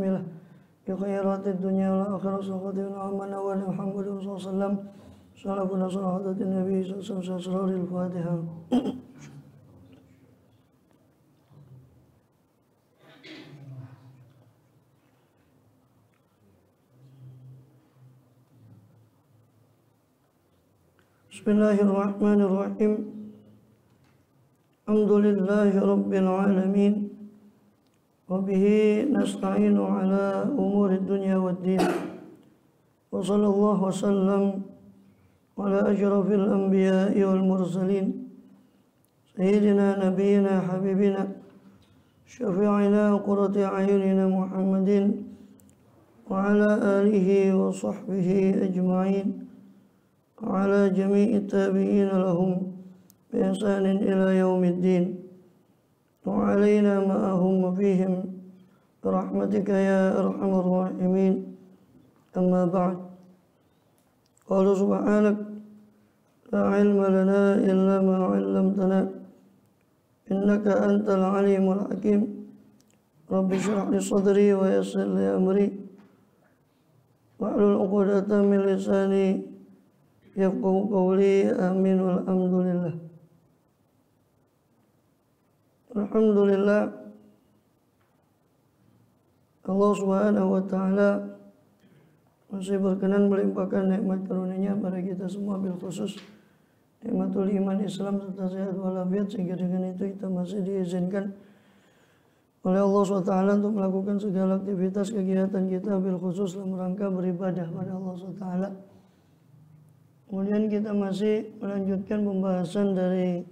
bismillah bi khairatid dunya wal akhirah sallallahu alaihi wa sallam Muhammad sallallahu alaihi wasallam sallallahu alaihi nabi sallallahu alaihi Fatihah. Bismillahirrahmanirrahim. Alhamdulillahi rabbil alamin. Wa bihi nasta'inu ala umuri dunya waddin. Wa sallallahu wasallam ala asyrafil anbiya'i wal mursalin sayyidina nabiyyina habibina syafi'ina qurrati a'yunina Muhammadin wa ala alihi wa sahbihi ajma'in wa ala jami'i tabi'ina lahum bi ihsanin ila yaumiddin wa alaina ma'ahum wa fihim birahmatika ya arhamar rahimin. Amma ba'd. Qala subhanak la ilma lana illa ma 'allamtana innaka antal alimul hakim. Rabbi shrah li sadri wa yassir li amri wahlul 'uqdatam min lisani yafqahu qawli. Amin wal hamdulillah. Alhamdulillah, Allah Subhanahu wa taala masih berkenan melimpahkan nikmat karunia pada kita semua, bil khusus nikmatul iman Islam serta sehat walafiat, sehingga dengan itu kita masih diizinkan oleh Allah SWT untuk melakukan segala aktivitas kegiatan kita bil khusus dalam rangka beribadah pada Allah SWT. Kemudian kita masih melanjutkan pembahasan dari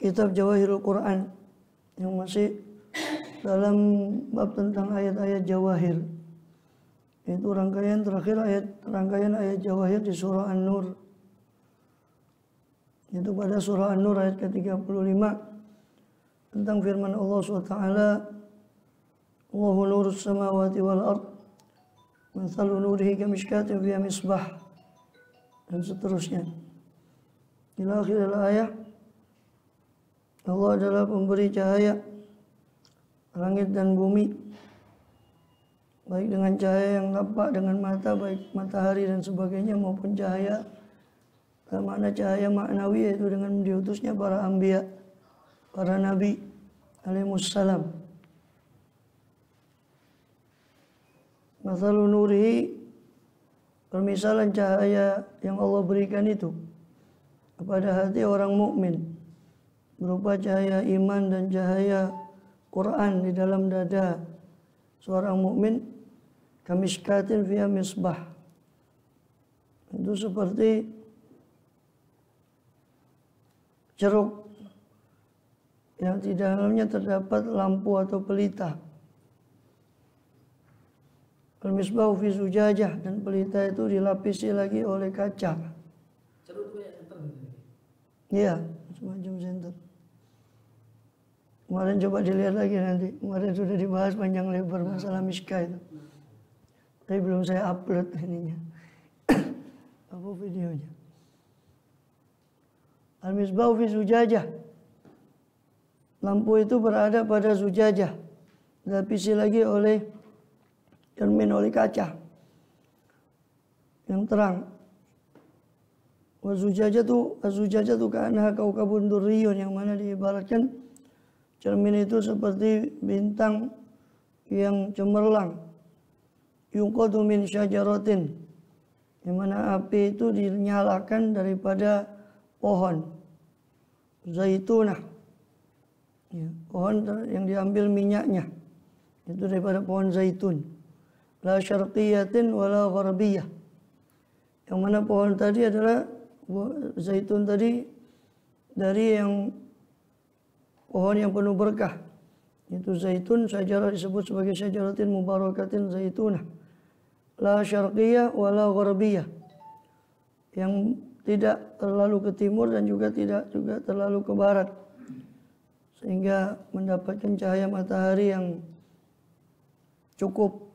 kitab Jawahirul Quran yang masih dalam bab tentang ayat-ayat jawahir. Itu rangkaian terakhir ayat jawahir di surah An-Nur. Itu pada surah An-Nur ayat ke-35 tentang firman Allah SWT, Allahu nurus samawati wal ard mathalu nurihi kamishkatin fiha misbah, dan seterusnya ila akhir ayat. Allah adalah pemberi cahaya langit dan bumi, baik dengan cahaya yang nampak dengan mata, baik matahari dan sebagainya, maupun cahaya makna cahaya maknawi, yaitu dengan diutusnya para anbiya, para nabi alaihissalam. Mathalun nurihi, permisalan cahaya yang Allah berikan itu kepada hati orang mukmin berupa cahaya iman dan cahaya Quran di dalam dada seorang mukmin, kamishkatin fiha misbah, itu seperti ceruk yang di dalamnya terdapat lampu atau pelita. Al-misbahu fi zujajah, dan pelita itu dilapisi lagi oleh kaca. Ceruk itu kayak senter gitu. Iya, semacam senter. Kemarin coba dilihat lagi nanti. Kemarin sudah dibahas panjang lebar masalah miskah itu. Tapi belum saya upload ininya. Apa videonya? Al-misbahu fi zujajah. Lampu itu berada pada zujajah, dilapisi lagi oleh kaca yang terang. Wa zujajah tu ka'annaha kaukabun durriyun, yang mana diibaratkan cermin itu seperti bintang yang cemerlang. Yunqadu min syajaratin, yang mana api itu dinyalakan daripada pohon zaitunah, ya, pohon yang diambil minyaknya itu daripada pohon zaitun. La syarqiyatin wala gharbiyah, yang mana pohon tadi adalah zaitun tadi dari yang pohon yang penuh berkah. Itu zaitun, syajarah disebut sebagai syajaratin mubarakatin zaitunah. La syarqiyah wala gharbiyah, yang tidak terlalu ke timur dan juga tidak juga terlalu ke barat, sehingga mendapatkan cahaya matahari yang cukup,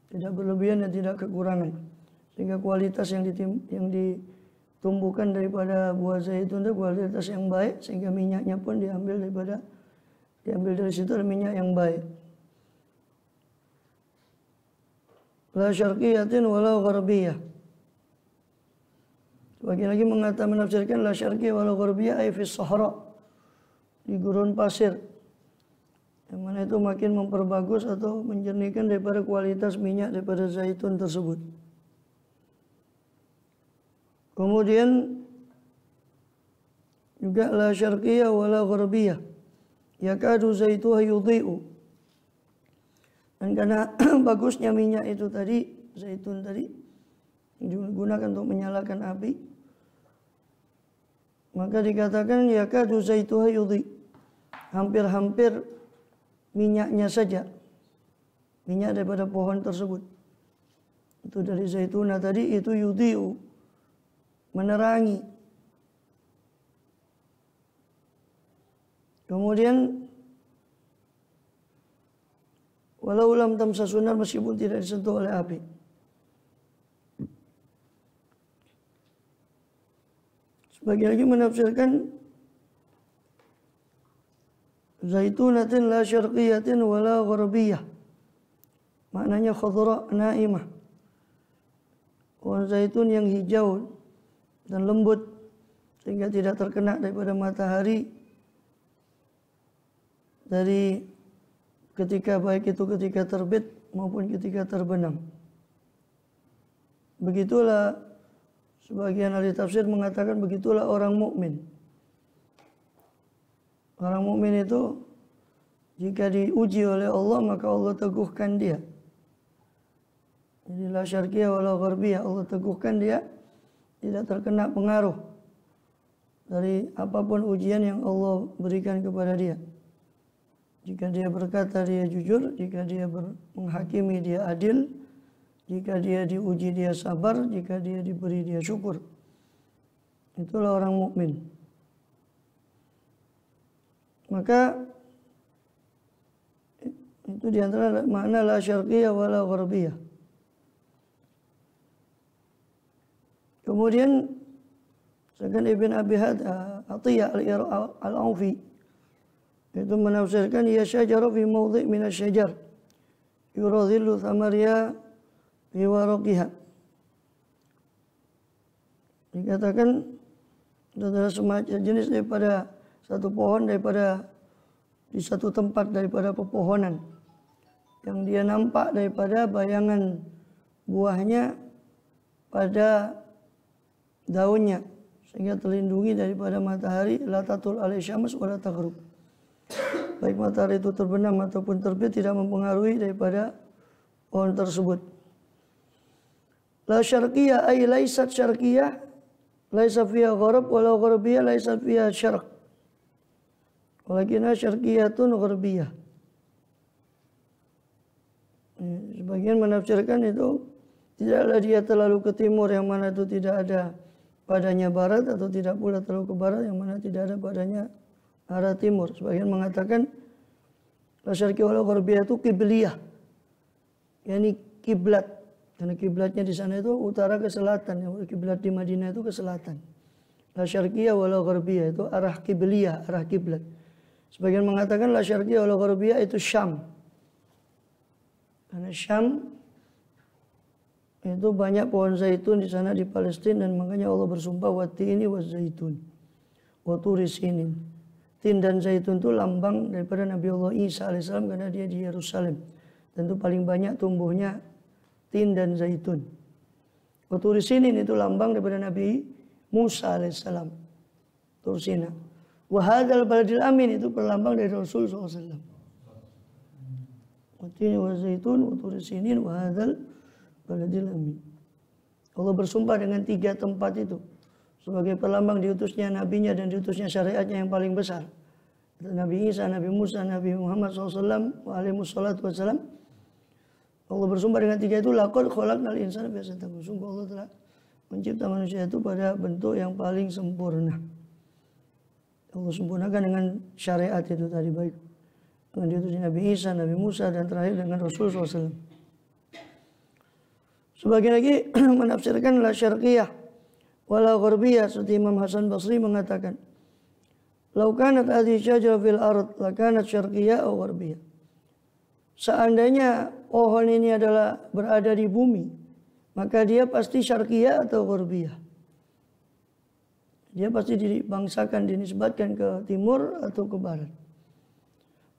tidak berlebihan dan tidak kekurangan, sehingga kualitas yang ditumbuhkan daripada buah zaitun itu kualitas yang baik, sehingga minyaknya pun diambil Diambil dari situ ada minyak yang baik. La syarqiyatin wala gharbiyah. Sebagian lagi menafsirkan la syarqiyah wala gharbiyah ay fi sahara, di gurun pasir, yang mana itu makin memperbagus atau menjernihkan daripada kualitas minyak daripada zaitun tersebut. Kemudian juga la syarqiyah wala gharbiyah yakadu zaituha yudhi'u. Dan karena bagusnya minyak itu tadi, zaitun tadi digunakan untuk menyalakan api, maka dikatakan yakadu zaituha yudhi', hampir-hampir minyaknya saja, minyak daripada pohon tersebut, itu dari zaituna tadi, itu yudhi'u, menerangi. Kemudian walau lam tamsasunar, meskipun tidak disentuh oleh api. Sebagian lagi menafsirkan zaitunatin la syarqiyatin wala gharbiyah, maknanya khadra naimah, pohon zaitun yang hijau dan lembut sehingga tidak terkena daripada matahari dari ketika, baik itu ketika terbit maupun ketika terbenam. Begitulah sebagian ahli tafsir mengatakan, begitulah orang mukmin. Orang mukmin itu jika diuji oleh Allah maka Allah teguhkan dia. Jadi la syarqiyah wala gharbiyah, Allah teguhkan dia, tidak terkena pengaruh dari apapun ujian yang Allah berikan kepada dia. Jika dia berkata dia jujur, jika dia menghakimi dia adil, jika dia diuji dia sabar, jika dia diberi dia syukur. Itulah orang mukmin. Maka itu diantara makna la syarqiyah wala gharbiyah. Kemudian sedangkan Ibn Abi Atiyah al-Aufi itu menafsirkan ya syajarah fi mawdhi' min asy-syajar yuradhillu thamariya fi waraqiha. Dikatakan adalah semacam jenis daripada satu pohon daripada di satu tempat daripada pepohonan yang dia nampak daripada bayangan buahnya pada daunnya, sehingga terlindungi daripada matahari, la tatul alaihi syams wa la taghrub. Baik matahari itu terbenam ataupun terbit tidak mempengaruhi daripada pohon tersebut. La syarqiyah ay laysat syarqiyah, laisa fiha gharab wala gharbiyah, laisa fiha syarq. Walakinna syarqiyatun gharbiyah. Sebagian menafsirkan itu tidaklah dia terlalu ke timur yang mana itu tidak ada padanya barat, atau tidak pula terlalu ke barat yang mana tidak ada padanya arah timur. Sebagian mengatakan la syarqiyah wala gharbiyah itu qibliyah, yakni kiblat. Karena kiblatnya di sana itu utara ke selatan, yang kiblat di Madinah itu ke selatan. La syarqiyah wala gharbiyah itu arah qibliyah, arah kiblat. Sebagian mengatakan la syarqiyah wala gharbiyah itu Syam. Karena Syam itu banyak pohon zaitun di sana di Palestina, dan makanya Allah bersumpah wat-tini waz-zaitun wa turi sinin. Tin dan zaitun itu lambang daripada Nabi Allah Isa alaihissalam karena dia di Yerusalem, dan itu paling banyak tumbuhnya tin dan zaitun. Wa turi sinin itu lambang daripada Nabi Musa alaihissalam, Tursina. Wa hadzal baladil amin itu perlambang dari Rasul SAW. Wa tini waz-zaitun wa turi sinin wa hadzal baladil amin. Allah bersumpah dengan 3 tempat itu sebagai perlambang diutusnya nabinya dan diutusnya syariatnya yang paling besar. Nabi Isa, Nabi Musa, Nabi Muhammad SAW alaihi wassalatu wassalam. Allah bersumpah dengan 3 itu, laqad khalaqnal insana fi ahsani taqwim. Sungguh Allah telah mencipta manusia itu pada bentuk yang paling sempurna. Allah sempurnakan dengan syariat itu tadi, baik dengan diutusnya Nabi Isa, Nabi Musa, dan terakhir dengan Rasul SAW. Sebagian lagi menafsirkan la syarqiyah wala gharbiyah, seperti Imam Hasan Basri mengatakan Lau kanat hadhihi syajarah fil ard lakanat syarqiyya aw gharbiyya. Seandainya pohon ini adalah berada di bumi, maka dia pasti syarqiyya atau gharbiyya. Dia pasti dibangsakan, dinisbatkan ke timur atau ke barat.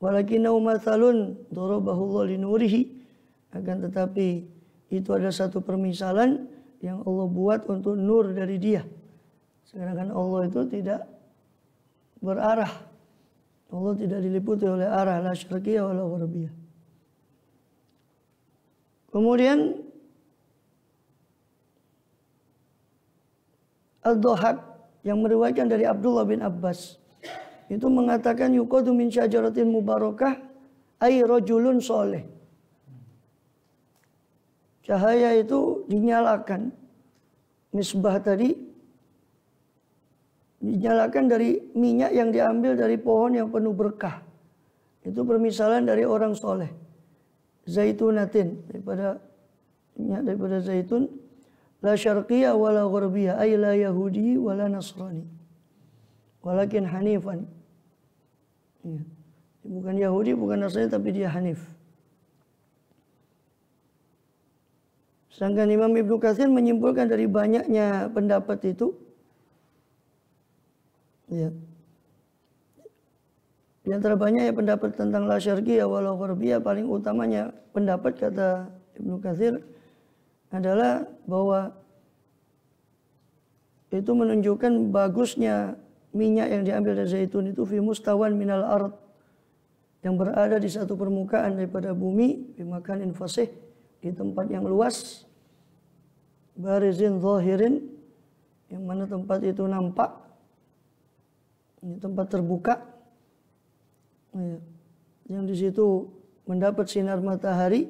Walakinnahu mathalun darabahu Allah linurihi. Akan tetapi itu ada satu permisalan yang Allah buat untuk nur dari dia. Sedangkan Allah itu tidak berarah. Allah tidak diliputi oleh arah, la syarqiyah wala gharbiyah. Kemudian Ad-Dhahhak yang meriwayatkan dari Abdullah bin Abbas itu mengatakan yuqadu min syajaratin mubarakah ay rajulun soleh. Cahaya itu dinyalakan, misbah tadi dinyalakan dari minyak yang diambil dari pohon yang penuh berkah. Itu permisalan dari orang soleh. Zaitunatin, daripada minyak daripada zaitun. La syarqiyah wala gharbiyah, ay la yahudi wala nasrani, walakin hanifan. Ya. Bukan Yahudi, bukan Nasrani, tapi dia Hanif. Sedangkan Imam Ibnu Katsir menyimpulkan dari banyaknya pendapat itu, ya, di antara banyaknya pendapat tentang la syarqiyah wala gharbiyah, paling utamanya pendapat kata Ibnu Katsir adalah bahwa itu menunjukkan bagusnya minyak yang diambil dari zaitun itu fi mustawan minal ard, yang berada di satu permukaan daripada bumi, fi makanin fasih, di tempat yang luas, barizin zahirin, yang mana tempat itu nampak, ini tempat terbuka, ya, yang di situ mendapat sinar matahari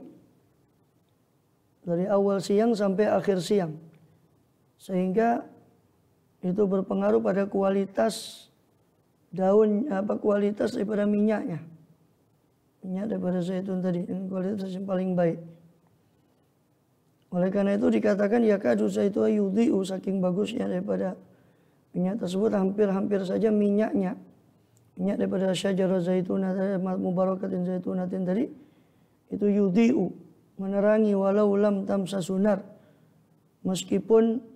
dari awal siang sampai akhir siang, sehingga itu berpengaruh pada kualitas daun, kualitas daripada minyaknya. Minyak daripada zaitun tadi, ini kualitas yang paling baik. Oleh karena itu dikatakan yakadu zaitu yudhi'u, saking bagusnya daripada minyak tersebut, hampir-hampir saja minyak daripada syajarah zaitun mubarakatin zaitunatin tadi itu yudhi'u, menerangi walau lam tamsa sunar, meskipun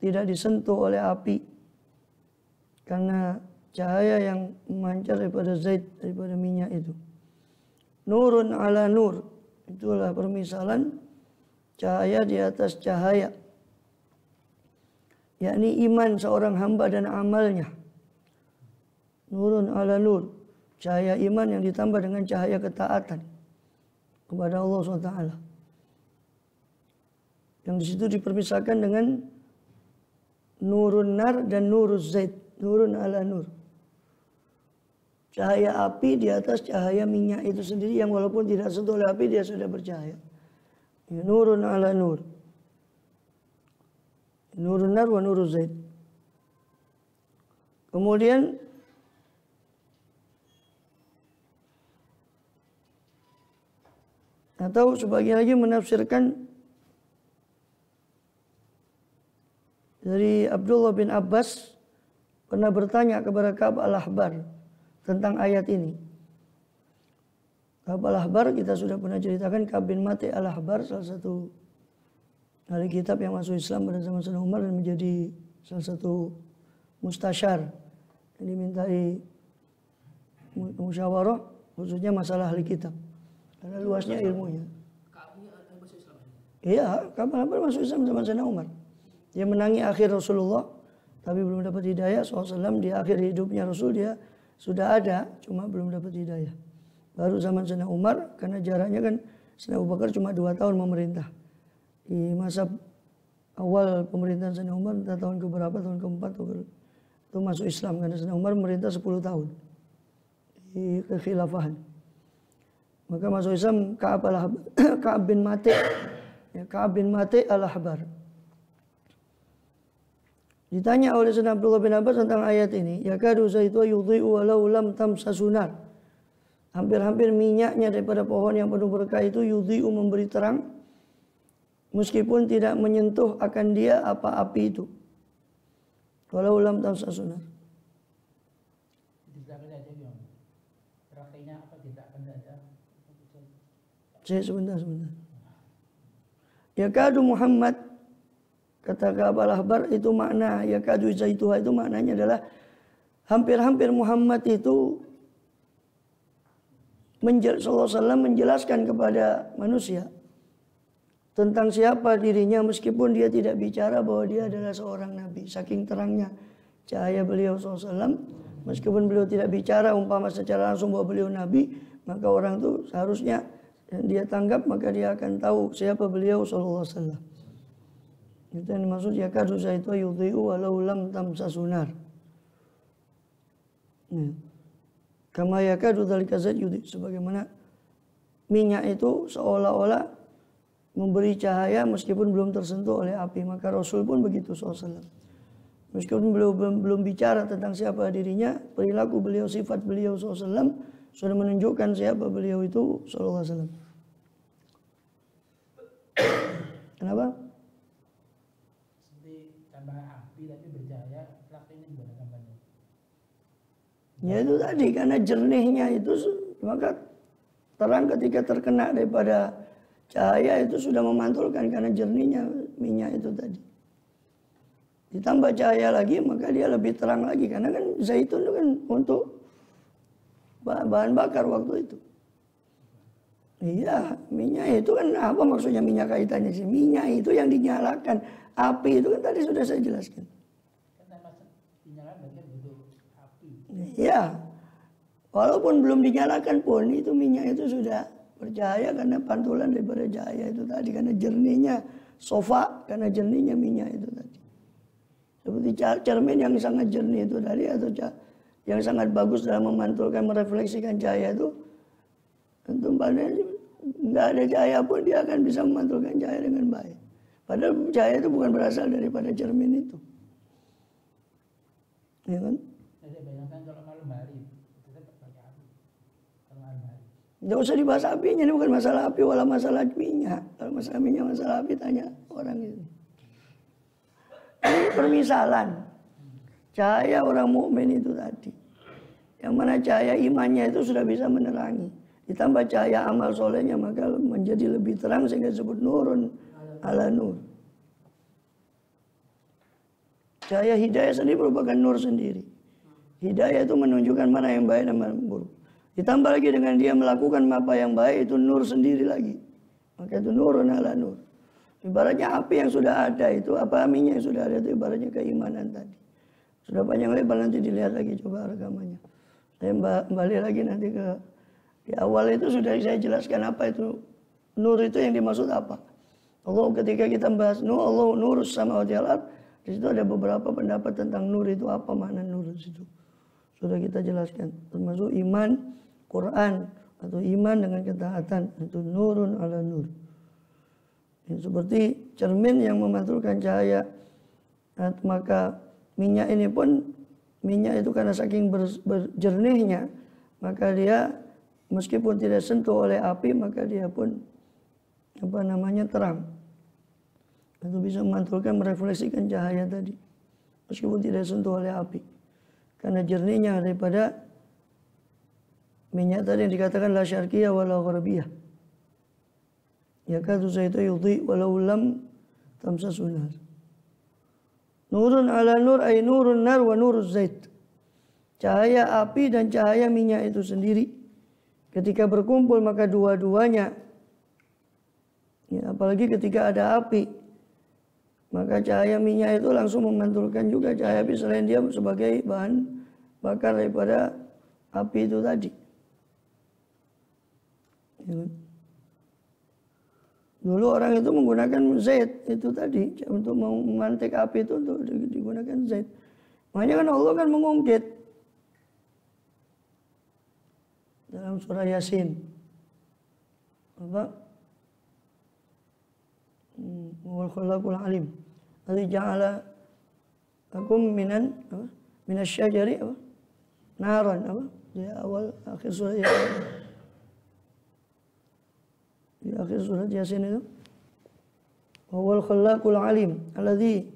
tidak disentuh oleh api, karena cahaya yang memancar daripada zait, daripada minyak itu. Nurun ala nur, itulah permisalan cahaya di atas cahaya, yakni iman seorang hamba dan amalnya. Nurun ala nur, cahaya iman yang ditambah dengan cahaya ketaatan kepada Allah SWT, yang di situ dipermisalkan dengan nurun nar dan nuruz zait, nurun ala nur. Cahaya api di atas cahaya minyak itu sendiri, yang walaupun tidak sentuh oleh api dia sudah bercahaya. Ya, nurun ala nur. Nurun nar wa nuruz zait. Kemudian atau sebagian lagi menafsirkan dari Abdullah bin Abbas pernah bertanya kepada Ka'ab al-Ahbar tentang ayat ini. Ka'ab al-Ahbar kita sudah pernah ceritakan, Ka'ab bin Mati al-Ahbar salah satu ahli kitab yang masuk Islam pada zaman Sayyidina Umar dan menjadi salah satu mustasyar yang dimintai musyawarah khususnya masalah ahli kitab karena luasnya ilmunya. Ka'abnya masuk Islam. Iya, Ka'ab al-Ahbar masuk Islam zaman Sayyidina Umar. Dia menangi akhir Rasulullah, tapi belum dapat hidayah. SAW di akhir hidupnya Rasul dia sudah ada, cuma belum dapat hidayah. Baru zaman Sayyidina Umar, karena jaraknya kan Sayyidina Abu Bakar cuma 2 tahun memerintah. Di masa awal pemerintahan Sayyidina Umar, entah tahun keberapa, tahun keempat, itu masuk Islam. Karena Sayyidina Umar memerintah 10 tahun di kekhilafahan. Maka masuk Islam Ka'ab bin Mati, ya, Ka'ab bin Mati al-Ahbar. Ditanya oleh Sayyidina Abdullah bin Abbas tentang ayat ini, yakadu zaitu yudhi'u walau lam tamsa sunar. Hampir-hampir minyaknya daripada pohon yang penuh berkah itu yudhi'u, memberi terang, meskipun tidak menyentuh akan dia apa api itu. Walau lam tamsa sunar. Sebentar. Yakadu Muhammad, kata Ka'bal Ahbar, itu makna yakadu zaituha itu maknanya adalah hampir-hampir Muhammad itu sallallahu alaihi wasallam menjelaskan kepada manusia tentang siapa dirinya meskipun dia tidak bicara bahwa dia adalah seorang nabi. Saking terangnya cahaya beliau sallallahu alaihi wasallam, meskipun beliau tidak bicara umpama secara langsung bahwa beliau nabi, maka orang itu seharusnya dia tanggap, maka dia akan tahu siapa beliau sallallahu alaihi wasallam. Itu yang dimaksud yakadu zaitu yudhi'u walau lam tamsasunar. Kama yakadu dzalika zait yudhi, sebagaimana minyak itu seolah-olah memberi cahaya meskipun belum tersentuh oleh api, maka Rasul pun begitu sallallahu alaihi wasallam. Meskipun beliau belum bicara tentang siapa dirinya, perilaku beliau, sifat beliau sallallahu alaihi wasallam sudah menunjukkan siapa beliau itu sallallahu alaihi wasallam. Kenapa? Seperti tambah api tapi bercahaya, lakinya gimana gambarnya? Ya itu tadi, karena jernihnya itu maka terang ketika terkena daripada cahaya itu sudah memantulkan karena jernihnya minyak itu tadi. Ditambah cahaya lagi maka dia lebih terang lagi, karena kan zaitun itu kan untuk bahan bakar waktu itu. Iya, minyak itu kan apa maksudnya minyak kaitannya sih? Minyak itu yang dinyalakan, api itu kan tadi sudah saya jelaskan. Iya, walaupun belum dinyalakan pun itu minyak itu sudah bercahaya karena pantulan daripada cahaya itu tadi, karena jernihnya sofa, karena jernihnya minyak itu tadi. Seperti cermin yang sangat jernih itu tadi, atau yang sangat bagus dalam memantulkan, merefleksikan cahaya itu, tentu nggak ada cahaya pun dia akan bisa memantulkan cahaya dengan baik. Padahal cahaya itu bukan berasal daripada cermin itu, ya kan? Saya bayangkan kalau malam hari tetap pakai api. Kalau malam hari. Nggak usah dibahas apinya, ini bukan masalah api, wala masalah minyak. Kalau masalah minyak, masalah api tanya orang itu. Ini permisalan cahaya orang mukmin itu tadi, yang mana cahaya imannya itu sudah bisa menerangi, ditambah cahaya amal solehnya maka menjadi lebih terang sehingga disebut nurun ala nur. Cahaya hidayah sendiri merupakan nur sendiri. Hidayah itu menunjukkan mana yang baik dan mana yang buruk. Ditambah lagi dengan dia melakukan apa yang baik, itu nur sendiri lagi. Maka itu nurun ala nur. Ibaratnya api yang sudah ada itu, apa minyak yang sudah ada itu ibaratnya keimanan tadi. Sudah panjang lebar, nanti dilihat lagi coba rekamannya. Saya kembali lagi nanti ke di awal itu sudah saya jelaskan apa itu nur, itu yang dimaksud apa. Allah ketika kita bahas nur, Allah nurus samawati wal ardh, di situ ada beberapa pendapat tentang nur itu apa makna nur di situ. Sudah kita jelaskan, termasuk iman, Quran atau iman dengan ketaatan, itu nurun ala nur. Ya, seperti cermin yang memantulkan cahaya, maka minyak ini pun, minyak itu karena saking berjernihnya, maka dia meskipun tidak sentuh oleh api, maka dia pun terang. Itu bisa memantulkan, merefleksikan cahaya tadi, meskipun tidak sentuh oleh api. Karena jernihnya daripada minyak tadi yang dikatakan la syarqiyah wala gharbiyah. Yakadu zaitu yudhi walau lam tamsasunar. Nurun ala nur ay nurun nar wa nuruz zait. Cahaya api dan cahaya minyak itu sendiri ketika berkumpul maka dua-duanya, ya, apalagi ketika ada api, maka cahaya minyak itu langsung memantulkan juga cahaya api selain dia sebagai bahan bakar daripada api itu tadi. Ya. Dulu orang itu menggunakan zait itu tadi untuk memantik api itu, untuk digunakan zait. Makanya kan Allah kan mengungkit dalam surah Yasin. Apa? Wal khallaqul alim. Alladzi ja'ala lakum minasyajari apa? Naran apa? Di awal akhir surah Yasin. Di akhir surat Yasin itu, wal khallaqul alim alladzi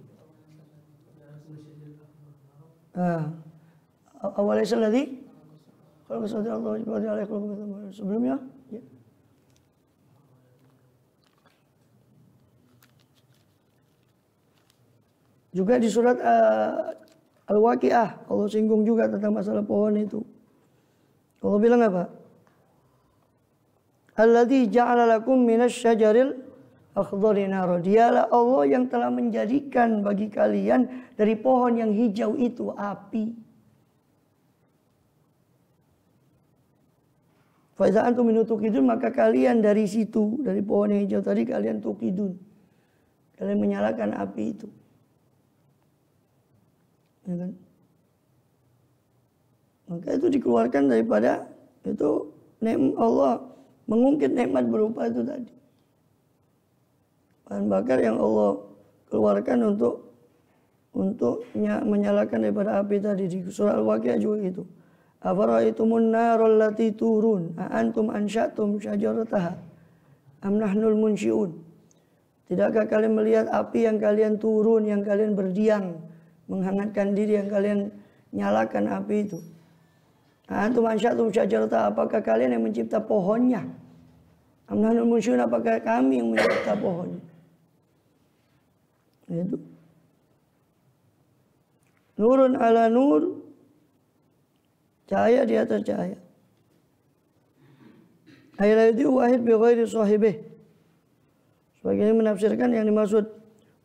awalaysa alladzi khalaqa samawati wal arda sebelumnya ya. Juga di surat Al-Waqiah Allah singgung juga tentang masalah pohon itu. Allah bilang apa? Alladzi ja'ala lakum minasy-syajaril akhdari nara. Dialah Allah yang telah menjadikan bagi kalian dari pohon yang hijau itu api. Fa iza antum minhu tuqidun, maka kalian dari situ, dari pohon yang hijau tadi kalian tuqidun. Kalian menyalakan api itu. Ya kan? Maka itu dikeluarkan daripada itu nikmat Allah, mengungkit nikmat berupa itu tadi. Bahan bakar yang Allah keluarkan untuk menyalakan daripada api tadi. Di surah Al-Waqiah juga itu. Afara'aitumun naral lati turun a antum ansya'tum syajarataha am nahnul munsyi'un. Tidakkah kalian melihat api yang kalian turun, yang kalian berdiam menghangatkan diri, yang kalian nyalakan api itu? A antum ansya'tum syajarataha, apakah kalian yang mencipta pohonnya? Am nahnul munsyi'un, apakah kami yang mencipta pohonnya? Itu nurun ala nur, cahaya di atas cahaya. Ayat itu wahid bi ghairi sahibih. Sebagian menafsirkan yang dimaksud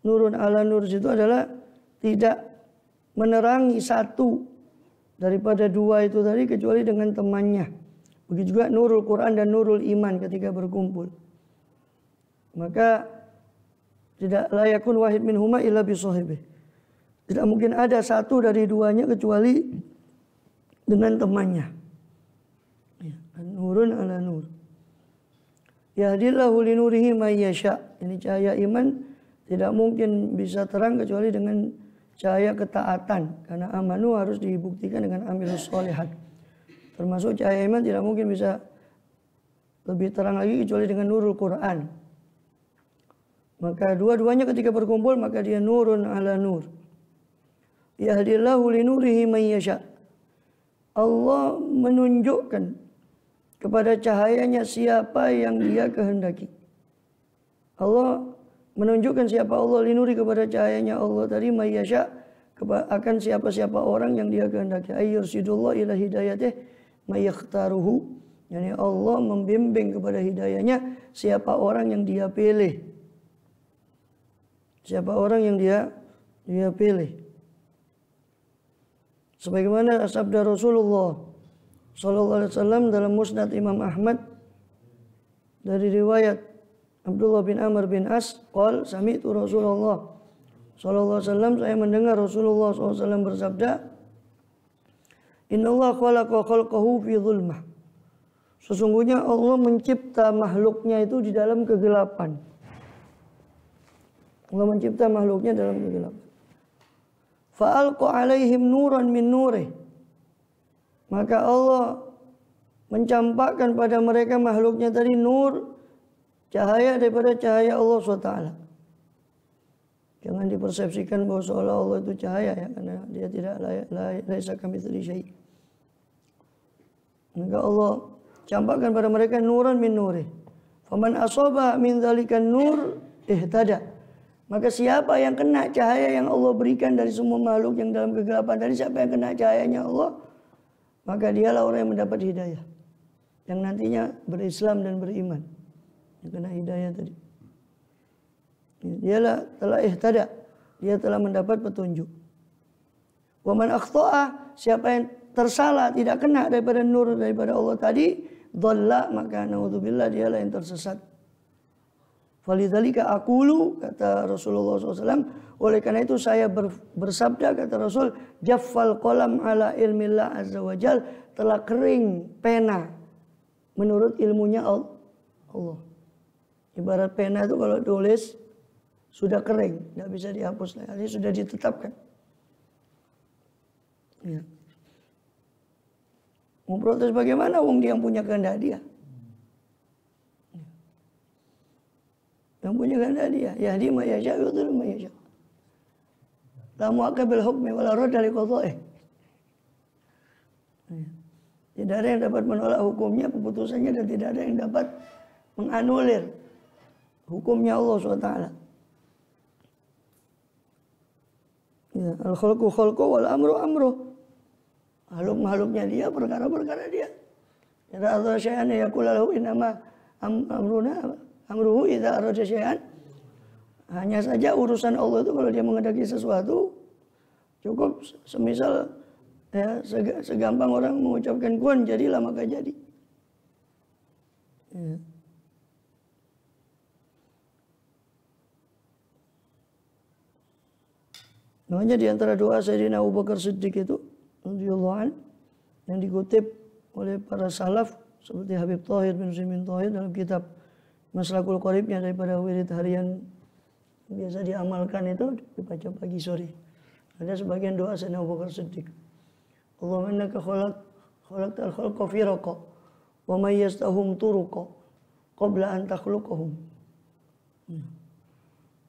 nurun ala nur itu adalah tidak menerangi satu daripada dua itu tadi kecuali dengan temannya. Begitu juga nurul Quran dan nurul iman ketika berkumpul. Maka tidak layakun wahid minhuma illa bi sahibih. Tidak mungkin ada satu dari duanya kecuali dengan temannya. Ya, nurun ala nur. Yahdillahu linurihi may yasha. Ini cahaya iman tidak mungkin bisa terang kecuali dengan cahaya ketaatan. Karena amanu harus dibuktikan dengan amilus sholihat. Termasuk cahaya iman tidak mungkin bisa lebih terang lagi kecuali dengan nurul Quran. Maka dua-duanya ketika berkumpul maka dia nurun ala nur. Yahdillahu linurihi may yasha. Allah menunjukkan kepada cahayanya siapa yang dia kehendaki. Allah menunjukkan siapa Allah, linuri kepada cahayanya Allah tadi mayyasha, akan siapa-siapa orang yang dia kehendaki. Ayyursidullah ila hidayatih mayyakhtaruhu. Yani Allah membimbing kepada hidayahnya siapa orang yang dia pilih. Siapa orang yang dia pilih. Sebagaimana sabda Rasulullah sallallahu alaihi wasallam dalam Musnad Imam Ahmad dari riwayat Abdullah bin Amr bin As, qol sami'tu Rasulullah sallallahu alaihi wasallam, saya mendengar Rasulullah sallallahu alaihi wasallam bersabda, innallaha khalaqa khalqahu fi dhulmah. Sesungguhnya Allah mencipta makhluknya itu di dalam kegelapan. Allah mencipta makhluknya dalam kegelapan. Fa'alqa alaihim nuran min nurih. Maka Allah mencampakkan pada mereka makhluknya tadi nur, cahaya daripada cahaya Allah SWT. Jangan dipersepsikan bahwa seolah Allah itu cahaya ya, karena dia tidak laisa kamitslihi syai'. Maka Allah campakkan pada mereka nuran min nurih. Faman asaba min dzalikan nur ihtada. Maka siapa yang kena cahaya yang Allah berikan dari semua makhluk yang dalam kegelapan tadi, siapa yang kena cahayanya Allah, maka dialah orang yang mendapat hidayah. Yang nantinya berislam dan beriman. Yang kena hidayah tadi. Dialah telah ihtada. Dia telah mendapat petunjuk. Wa man akhta'a, siapa yang tersalah, tidak kena daripada nur daripada Allah tadi, dhalla, maka naudzubillah dialah yang tersesat. Falidzalika aqulu, kata Rasulullah SAW, oleh karena itu saya bersabda, kata Rasul, jaffal qalam ala ilmillah azza wajal, telah kering pena menurut ilmunya Allah. Ibarat pena itu kalau tulis sudah kering, tidak bisa dihapus lagi, sudah ditetapkan. Ya. Mau protes bagaimana? Wong dia yang punya kehendak dia. Yang punya kehendak dia. Yahdi ma yasha' wa yudhillu ma yasha'. La mu'aqqiba hukmi wa la radda li qadha'ihi. Tidak ada yang dapat menolak hukumnya, keputusannya, dan tidak ada yang dapat menganulir hukumnya Allah SWT. Ya, al-khalqu khalqu wal amru amru. Makhluk-makhluknya dia, perkara-perkara dia. Idza arada syai'an yaqulu lahu innama amruhu idza arada syai'an. Hanya saja urusan Allah itu kalau dia menghendaki sesuatu cukup semisal ya, segampang orang mengucapkan kun jadilah maka jadi. Ya. Makanya di antara doa Sayyidina Abu Bakar Siddiq itu radhiyallahu anhu yang dikutip oleh para salaf seperti Habib Thahir bin Utsaimin Thahir dalam kitab Maslakul Qoribnya daripada wirid harian biasa diamalkan itu dibaca pagi sore. Ada sebagian doa Sayyidina Abu Bakar Siddiq. Allahumma innaka khalaqtal khalqa firaqa wa mayyaztahum turuqa qabla an takhluqahum.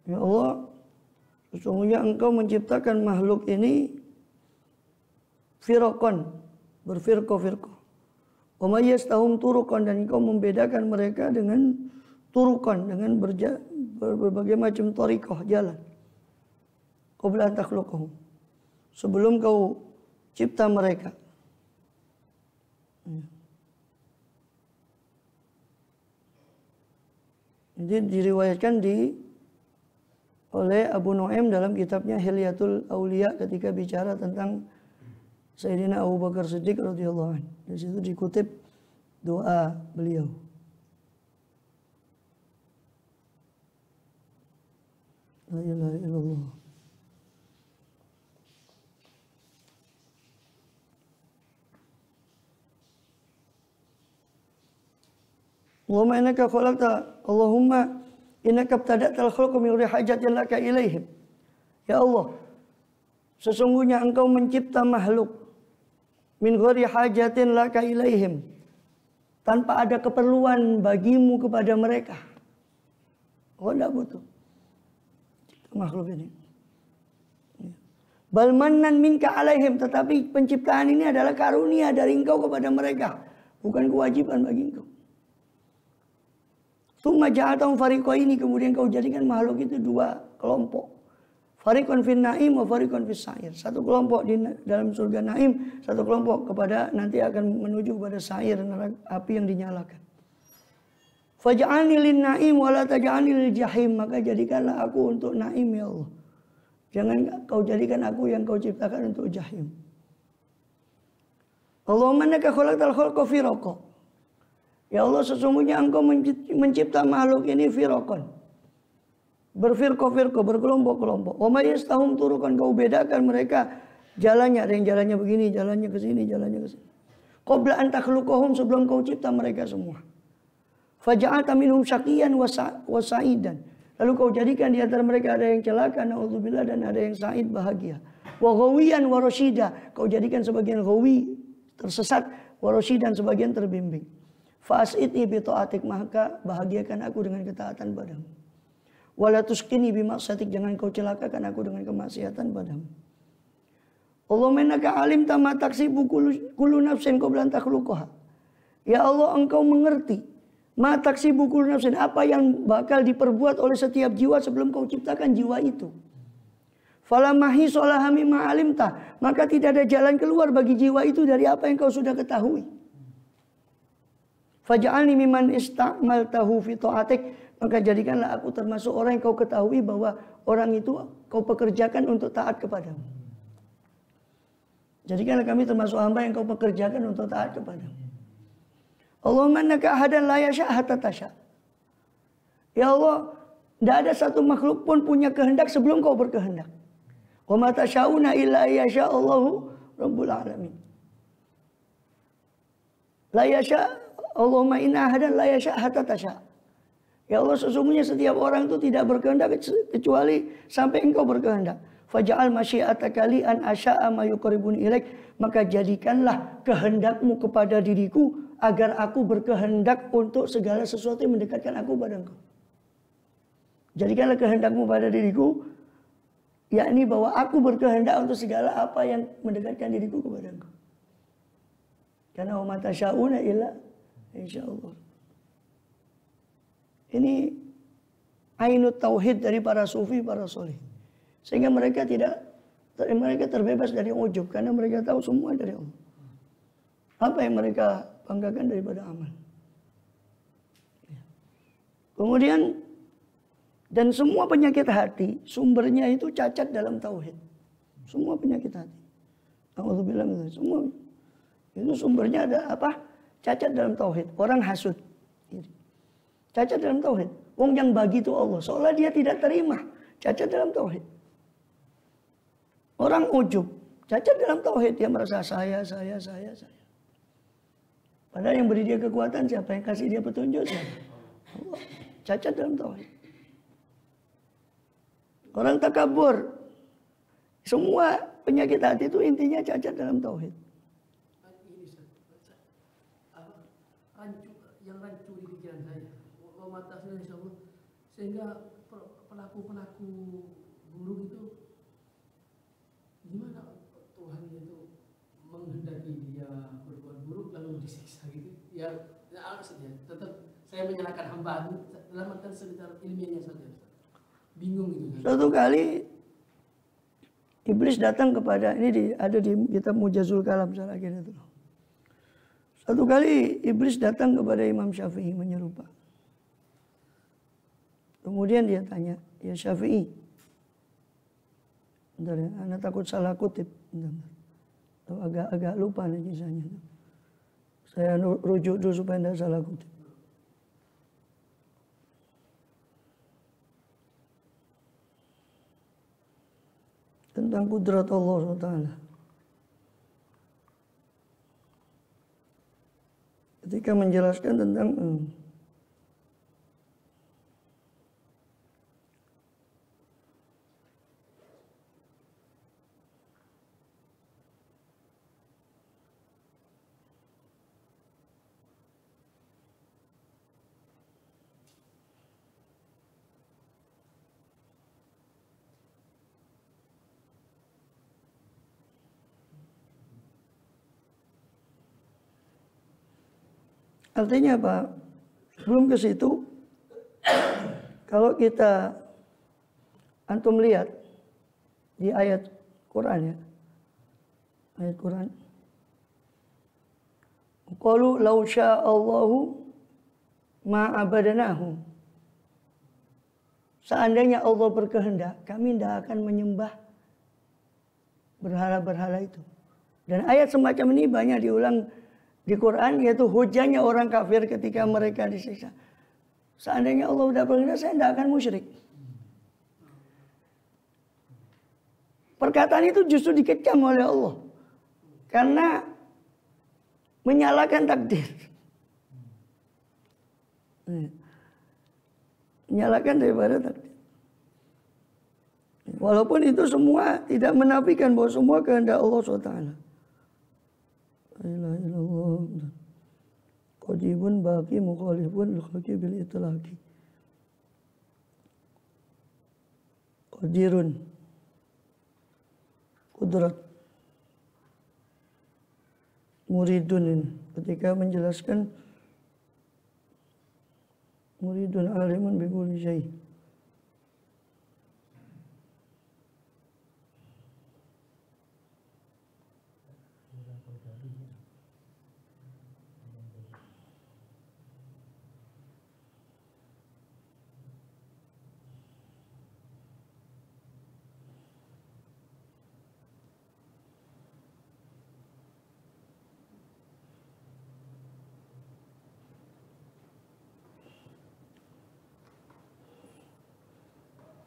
Ya Allah, sesungguhnya Engkau menciptakan makhluk ini firaqan, berfirqah-firqah. Wa mayyaztahum turuqan, dan Engkau membedakan mereka dengan turuqan, dengan berbagai macam thariqah, jalan. Qabla an takhluqahum, sebelum Kau cipta mereka. Jadi diriwayatkan oleh Abu Nuaim dalam kitabnya Hilyatul Auliya ketika bicara tentang Sayyidina Abu Bakar Siddiq radhiyallahu anhu. Di situ dikutip doa beliau. La ilaha illallah. Allahumma innaka khalaqta Allahumma innaka ibtada'tal khalqa min ghairi hajatin laka ilaihim. Ya Allah, sesungguhnya Engkau mencipta makhluk min ghairi hajatin laka ilaihim, tanpa ada keperluan bagimu kepada mereka. Oh, tidak butuh makhluk ini. Bal mannan minka alaihim, tetapi penciptaan ini adalah karunia dari Engkau kepada mereka, bukan kewajiban bagi Engkau. Tsumma ja'altahum fariqaini, kemudian Kau jadikan makhluk itu dua kelompok. Fariqun fin na'im wa fariqun fis sa'ir. Satu kelompok di dalam surga Naim, satu kelompok kepada nanti akan menuju kepada sa'ir, neraka api yang dinyalakan. Faj'alni lin na'im wa la taj'alni lil jahim, maka jadikanlah aku untuk Naim ya Allah. Jangan Kau jadikan aku yang Kau ciptakan untuk jahim. Allahumma innaka khalaqtal khalqa firaqa. Ya Allah, sesungguhnya Engkau mencipta makhluk ini firaqan, berfirqah-firqah, berkelompok-kelompok. Wa mayyaztahum turuqan, Kau bedakan mereka jalannya, ada yang jalannya begini, jalannya ke sini, jalannya ke sini. Qabla an takhluqahum, sebelum Kau cipta mereka semua. Faja'alta minhum syaqiyan wa sa'idan, lalu Kau jadikan di antara mereka ada yang celaka, naudzubillah, dan ada yang sa'id, bahagia. Wa ghawiyan wa rasyida, Kau jadikan sebagian ghawi, tersesat, wa rasyidan, sebagian terbimbing. Fa'as'idni bi ta'atik, maka bahagiakan aku dengan ketaatan padamu. Wala tuskini bi ma'satik, jangan Kau celakakan aku dengan kemaksiatan padamu. Allahumma innaka alimta ma taksibu kullu nafsin qabla an takhluqaha. Ya Allah, Engkau mengerti ma taksibu kullu nafsin, apa yang bakal diperbuat oleh setiap jiwa sebelum Kau ciptakan jiwa itu. Fala mahisa laha mimma alimta, maka tidak ada jalan keluar bagi jiwa itu dari apa yang Kau sudah ketahui. Faj'alni mimman ista'maltahu fi ta'atik, maka jadikanlah aku termasuk orang yang Kau ketahui bahwa orang itu Kau pekerjakan untuk taat kepadamu. Jadikanlah kami termasuk hamba yang Kau pekerjakan untuk taat kepadamu. Allahumma innaka ahadan la yasha' hatta tasha. Ya Allah, tidak ada satu makhluk pun punya kehendak sebelum Kau berkehendak. Wa ma tasyauna illa yasha' Allahu rabbul alamin. La yasha' Allahumma inna ahadan la yasha' hatta tasha. Ya Allah, sesungguhnya setiap orang itu tidak berkehendak kecuali sampai Engkau berkehendak. Faj'al masyiataka li an asya'a ma yuqribuni ilaik, maka jadikanlah kehendakmu kepada diriku agar aku berkehendak untuk segala sesuatu yang mendekatkan aku pada Engkau. Jadikanlah kehendakmu pada diriku, yakni bahwa aku berkehendak untuk segala apa yang mendekatkan diriku kepada Engkau. Karena wa ma tasyauna illa insyaallah. Ini ainut tauhid dari para sufi, para soleh. Sehingga mereka tidak Tapi mereka terbebas dari ujub karena mereka tahu semua dari Allah. Apa yang mereka banggakan daripada amal. Kemudian dan semua penyakit hati sumbernya itu cacat dalam tauhid. Semua penyakit hati. Alhamdulillah semua itu sumbernya ada apa? Cacat dalam tauhid. Orang hasud. Cacat dalam tauhid. Wong yang bagi itu Allah. Seolah dia tidak terima. Cacat dalam tauhid. Orang ujub. Cacat dalam tauhid. Dia merasa saya. Padahal yang beri dia kekuatan siapa? Yang kasih dia petunjuk siapa? Allah. Cacat dalam tauhid. Orang takabur. Semua penyakit hati itu intinya cacat dalam tauhid. Yang rancur di pikiran saya, mematahkan insya Allah, sehingga pelaku buruk itu gimana Tuhan itu menghendaki dia berbuat buruk lalu disiksa gitu? Ya tetap saya menyalahkan hamba dalam artian sekitar ilmiahnya saja. Bingung gitu. Suatu kali iblis datang kepada ada di kitab Mujazul Kalam salah kira itu. Satu kali iblis datang kepada Imam Syafi'i menyerupa. Kemudian dia tanya, ya Syafi'i, bentar ya, anak takut salah kutip, agak lupa nih kisahnya. Saya rujuk dulu supaya tidak salah kutip. Tentang kudrat Allah SWT. Ketika menjelaskan tentang artinya apa? Belum ke situ. Kalau kita antum lihat di ayat Quran ya. Ayat Quran. Qalu law sya'allahu ma abadnahu. Seandainya Allah berkehendak, kami tidak akan menyembah berhala-berhala itu. Dan ayat semacam ini banyak diulang di Quran, yaitu hujahnya orang kafir ketika mereka disiksa. Seandainya Allah sudah berkehendak, saya tidak akan musyrik. Perkataan itu justru dikecam oleh Allah. Karena menyalahkan takdir. Menyalahkan daripada takdir. Walaupun itu semua tidak menafikan bahwa semua kehendak Allah SWT. La ilaha illallah. Qadibun baqi mukhalifun al-khalqi bil itlaqi. Qadirun. Kudrat. Muridun ini. Ketika menjelaskan muridun alimun bi kulli syai'.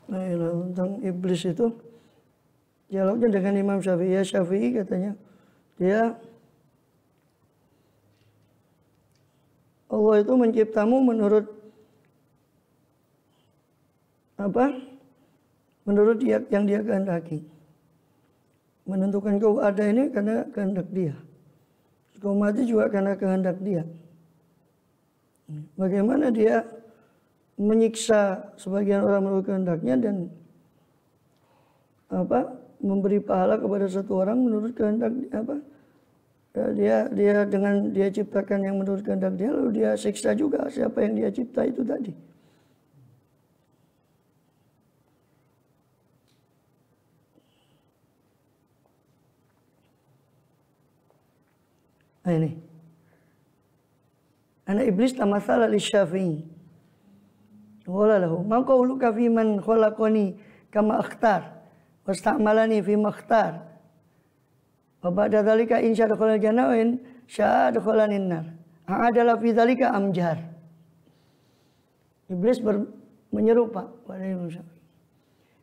Nah, tentang iblis itu dialognya dengan Imam Syafi'i. Ya Syafi'i katanya, dia Allah itu menciptamu menurut apa? Menurut dia, yang dia kehendaki. Menentukan kau ada ini karena kehendak dia. Kau mati juga karena kehendak dia. Bagaimana dia menyiksa sebagian orang menurut kehendaknya dan memberi pahala kepada satu orang menurut kehendak dia dengan dia ciptakan yang menurut kehendak dia, lalu dia siksa juga siapa yang dia cipta itu tadi. Nah ini. Anak iblis tamathala lisyafi'i. Qala lahu, "Ma qauluka fi man khalaqani kama akhtar wasta'malani fi ma akhtar." Wa ba'da dzalika in syaa dakhala jannah wa in syaa dakhala nar. A'adala fi dzalika amjar. Iblis menyeru Pak pada Imam Syafi'i.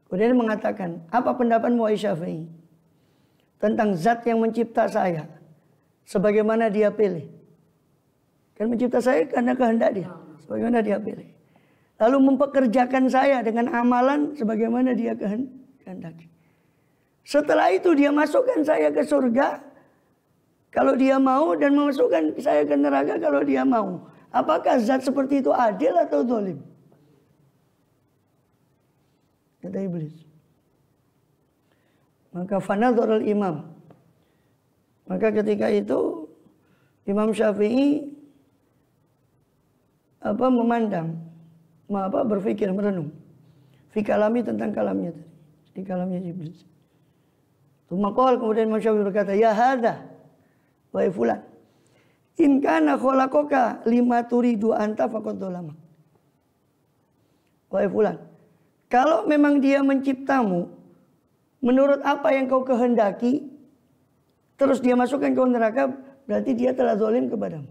Kemudian dia mengatakan, "Apa pendapatmu wahai Syafi'i tentang zat yang mencipta saya sebagaimana dia pilih?" Kan mencipta saya karena kehendak dia, sebagaimana dia pilih. Lalu mempekerjakan saya dengan amalan sebagaimana dia kehendaki. Setelah itu dia masukkan saya ke surga kalau dia mau, dan memasukkan saya ke neraka kalau dia mau. Apakah zat seperti itu adil atau zalim? Kata iblis. Maka fanadhar al-imam. Maka ketika itu Imam Syafi'i memandang, berpikir, merenung. Fi kalami, tentang kalamnya tadi. Di kalamnya iblis. Maka kemudian Imam Syafi'i berkata, "Ya hadza, wahai fulan, in kana khalaqaka lima turidu anta faqad dzalama." Wahai fulan, kalau memang dia menciptamu menurut apa yang kau kehendaki, terus dia masukkan kau neraka, berarti dia telah zalim kepadamu.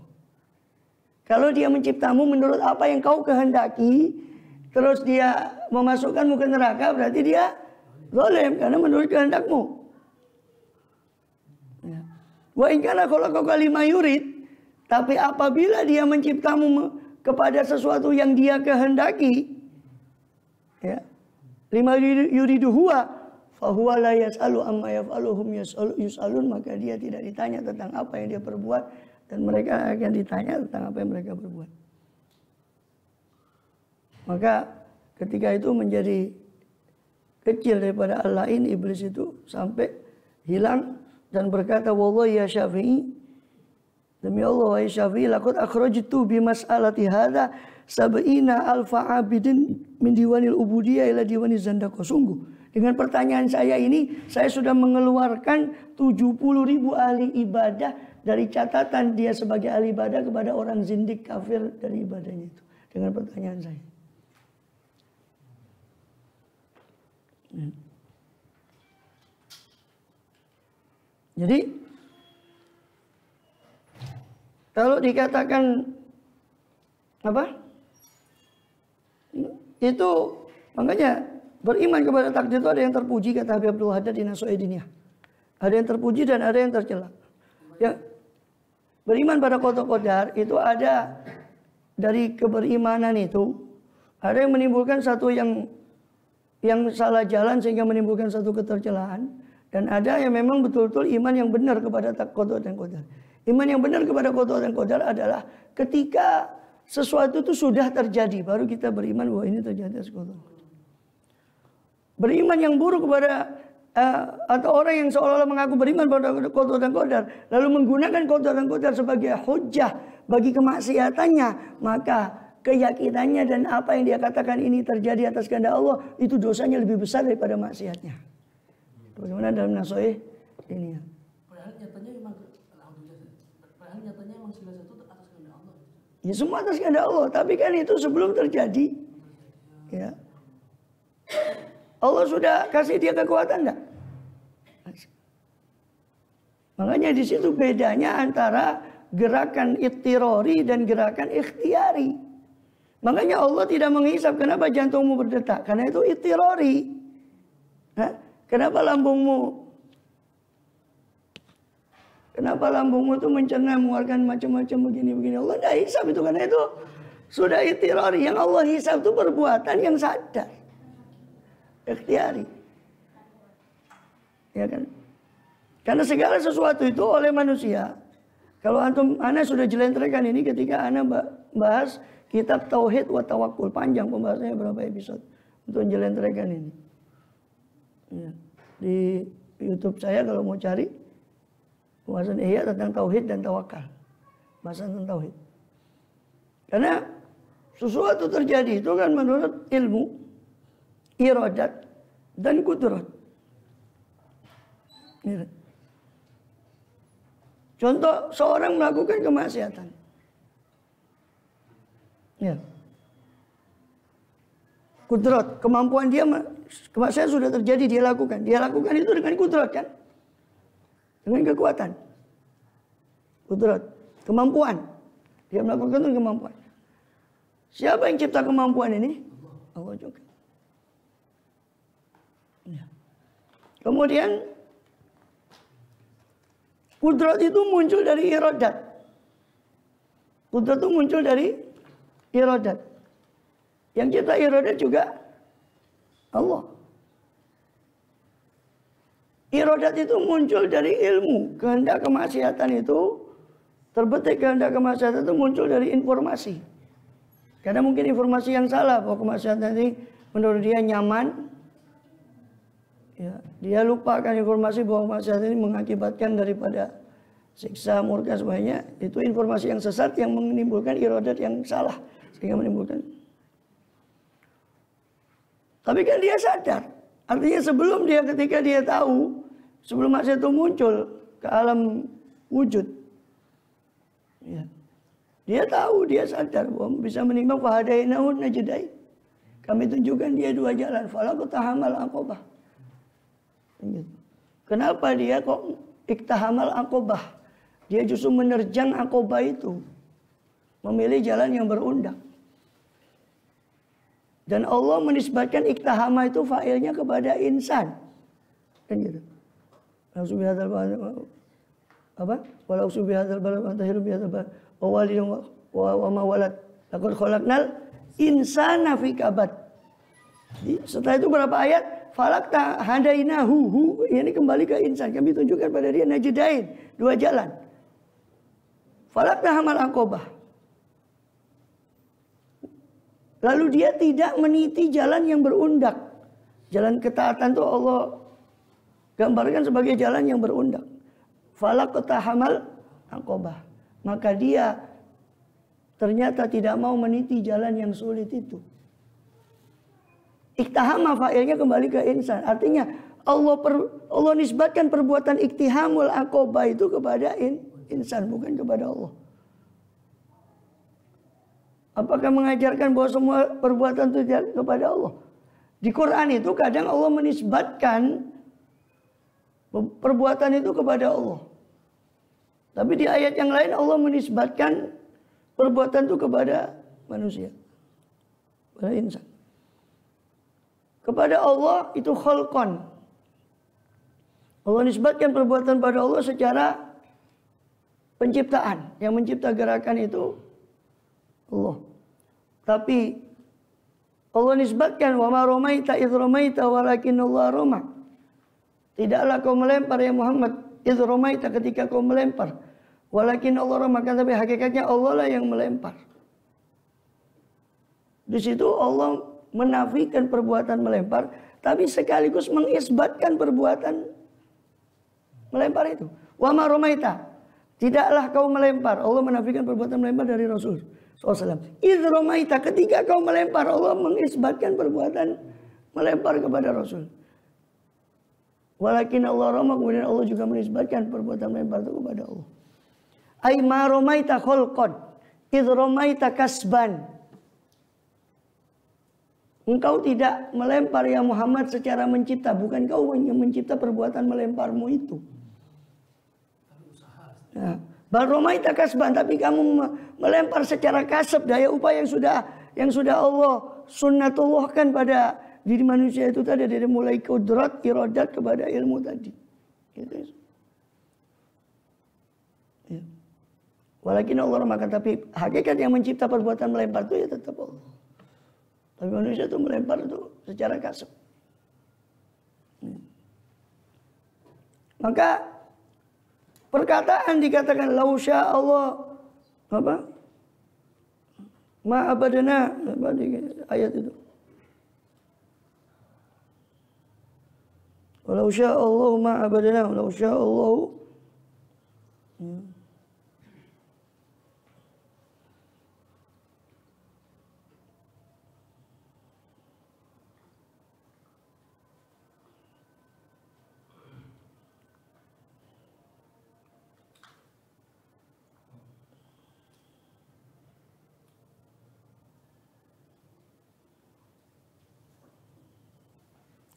Kalau dia menciptamu menurut apa yang kau kehendaki, terus dia memasukkanmu ke neraka, berarti dia zalim karena menurut kehendakmu. Wa in kana khalaqaka lima yurid, tapi apabila dia menciptamu kepada sesuatu yang dia kehendaki, ya, lima yuridu huwa fa huwa la yas'alu amma yaf'aluhum yus'alun, maka dia tidak ditanya tentang apa yang dia perbuat, dan mereka akan ditanya tentang apa yang mereka perbuat. Maka ketika itu menjadi kecil daripada al-lain, iblis itu sampai hilang dan berkata, "Wallahi ya Syafi'i, demi Allah wahai Syafi'i, laqad akhrajtu bi mas'alati hadza sab'ina alfa abidin min diwanil ubudiyah ila diwaniz zandaqah." Sungguh dengan pertanyaan saya ini, saya sudah mengeluarkan 70.000 ahli ibadah dari catatan dia sebagai ahli ibadah kepada orang zindik kafir dari ibadahnya itu. Dengan pertanyaan saya. Jadi kalau dikatakan itu makanya beriman kepada takdir itu ada yang terpuji, kata Habib Abdul Haddad di Nasu'idiniyah. Ada yang terpuji dan ada yang tercela. Ya, beriman pada qada qadar itu ada dari keberimanan itu, ada yang menimbulkan satu yang salah jalan sehingga menimbulkan satu ketercelaan, dan ada yang memang betul-betul iman yang benar kepada qada dan qadar. Iman yang benar kepada qada dan qadar adalah ketika sesuatu itu sudah terjadi baru kita beriman bahwa ini terjadi atas qada. Beriman yang buruk kepada atau orang yang seolah-olah mengaku beriman pada qada dan qadar lalu menggunakan qada dan qadar sebagai hujjah bagi kemaksiatannya, maka keyakinannya dan apa yang dia katakan ini terjadi atas kehendak Allah itu dosanya lebih besar daripada maksiatnya. Bagaimana dalam Nasu'ih ini ya. Padahal nyatanya memang segala sesuatu atas kehendak Allah. Ya semua atas kehendak Allah, tapi kan itu sebelum terjadi. Ya. Allah sudah kasih dia kekuatan enggak? Makanya di situ bedanya antara gerakan ittirori dan gerakan ikhtiari. Makanya Allah tidak menghisap kenapa jantungmu berdetak, karena itu ittirori. Kenapa lambungmu itu mencerna, mengeluarkan macam-macam begini-begini. Allah tidak hisap itu, karena itu sudah ittirori. Yang Allah hisap itu perbuatan yang sadar, ikhtiari. Ya kan? Karena segala sesuatu itu oleh manusia. Kalau ana sudah jelentrehkan ini ketika ana bahas kitab Tauhid wa Tawakkul, panjang pembahasannya berapa episode untuk jelentrehkan ini. Ya. Di YouTube saya kalau mau cari pembahasan Ihya tentang Tauhid dan Tawakal, bahasan tentang Tauhid. Karena sesuatu terjadi itu kan menurut ilmu, iradat dan kudrat. Ya. Contoh seorang melakukan kemaksiatan. Ya. Kudrat, kemampuan dia, kemaksiatan sudah terjadi, dia lakukan. Dia lakukan itu dengan kudrat kan? Dengan kekuatan. Kudrat, kemampuan. Dia melakukan itu kemampuan. Siapa yang cipta kemampuan ini? Allah juga. Ya. Kemudian kudrat itu muncul dari iradat. Kudrat itu muncul dari iradat. Yang cipta iradat juga Allah. Iradat itu muncul dari ilmu. Kehendak kemaksiatan itu, terbetik kehendak kemaksiatan itu muncul dari informasi. Karena mungkin informasi yang salah bahwa kemaksiatan ini menurut dia nyaman. Ya, dia lupakan informasi bahwa kemaksiatan ini mengakibatkan daripada siksa, murka semuanya. Itu informasi yang sesat yang menimbulkan iradat yang salah. Sehingga menimbulkan. Tapi kan dia sadar. Artinya sebelum dia, ketika dia tahu, sebelum maksiat itu muncul ke alam wujud. Ya. Dia tahu, dia sadar bahwa bisa menimbang fahadainahu najdain. Kami tunjukkan dia dua jalan. Falaqtahamal aqabah. Kenapa dia kok iktahamal aqabah? Dia justru menerjang aqabah itu. Memilih jalan yang berundak. Dan Allah menisbatkan iktahama itu fa'ilnya kepada insan. Kan gitu. Langsung bihadzal apa? Walau subihadzal balad antahiru bihadzal balad wa walidin wa ma walad. Laqad khalaqnal insana fi kabad. Setelah itu berapa ayat? Falaqta hadainahu. Ini kembali ke insan. Kami tunjukkan pada dia najdain, dua jalan. Falaqta hamal aqabah. Lalu dia tidak meniti jalan yang berundak. Jalan ketaatan itu Allah gambarkan sebagai jalan yang berundak. Falaqtahamal aqabah. Maka dia ternyata tidak mau meniti jalan yang sulit itu. Iktihama fa'ilnya kembali ke insan. Artinya Allah nisbatkan perbuatan iktihamul aqabah itu kepada insan, bukan kepada Allah. Apakah mengajarkan bahwa semua perbuatan itu kepada Allah? Di Quran itu kadang Allah menisbatkan perbuatan itu kepada Allah. Tapi di ayat yang lain Allah menisbatkan perbuatan itu kepada manusia. Kepada insan. Kepada Allah itu khalqan. Allah nisbatkan perbuatan pada Allah secara penciptaan. Yang mencipta gerakan itu Allah. Tapi Allah nisbatkan wa ma ramaita idz ramaita walakin Allah rama. Tidaklah kau melempar ya Muhammad idz ramaita ketika kau melempar. Walakin Allah rama, tapi hakikatnya Allah lah yang melempar. Di situ Allah menafikan perbuatan melempar, tapi sekaligus mengisbatkan perbuatan melempar itu. Wa ma ramaita. Tidaklah kau melempar. Allah menafikan perbuatan melempar dari Rasul SAW. Idz ramaita, ketika kau melempar, Allah mengisbatkan perbuatan melempar kepada Rasul. Walakin Allah rama, kemudian Allah juga menisbatkan perbuatan melempar itu kepada Allah. Ai ma ramaita khalqan, idz ramaita kasban. Engkau tidak melempar ya Muhammad secara mencipta, bukan kau yang mencipta perbuatan melemparmu itu. Nah, bal ramaita kasban, tapi kamu melempar secara kasab, daya upaya yang sudah Allah sunnatullahkan pada diri manusia itu tadi, dari mulai kudrat, iradat kepada ilmu tadi. Gitu. Ya. Walakin Allah maka, tapi hakikat yang mencipta perbuatan melempar itu ya tetap Allah. Tapi manusia itu melempar itu secara kasab. Ya. Maka perkataan dikatakan lau sya Allah apa? Ma abadana, apa di ayat itu? Walau sya Allah ma abadana, walau sya Allah.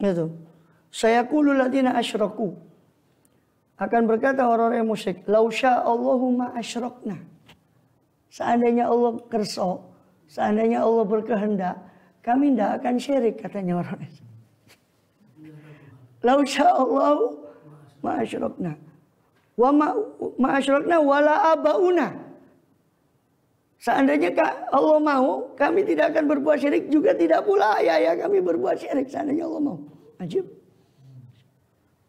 Itu. Sayaqulul ladzina asyraku. Akan berkata orang-orang yang musyrik, "Lau sya'allahu ma asyrakna." Seandainya Allah kerso, seandainya Allah berkehendak, kami tidak akan syirik, katanya orang itu. "Lau sya'allahu ma asyrakna." Wa ma asyrakna wala abauna. Seandainya Allah mau, kami tidak akan berbuat syirik, juga tidak pula ayah kami berbuat syirik. Seandainya Allah mau. Ajib.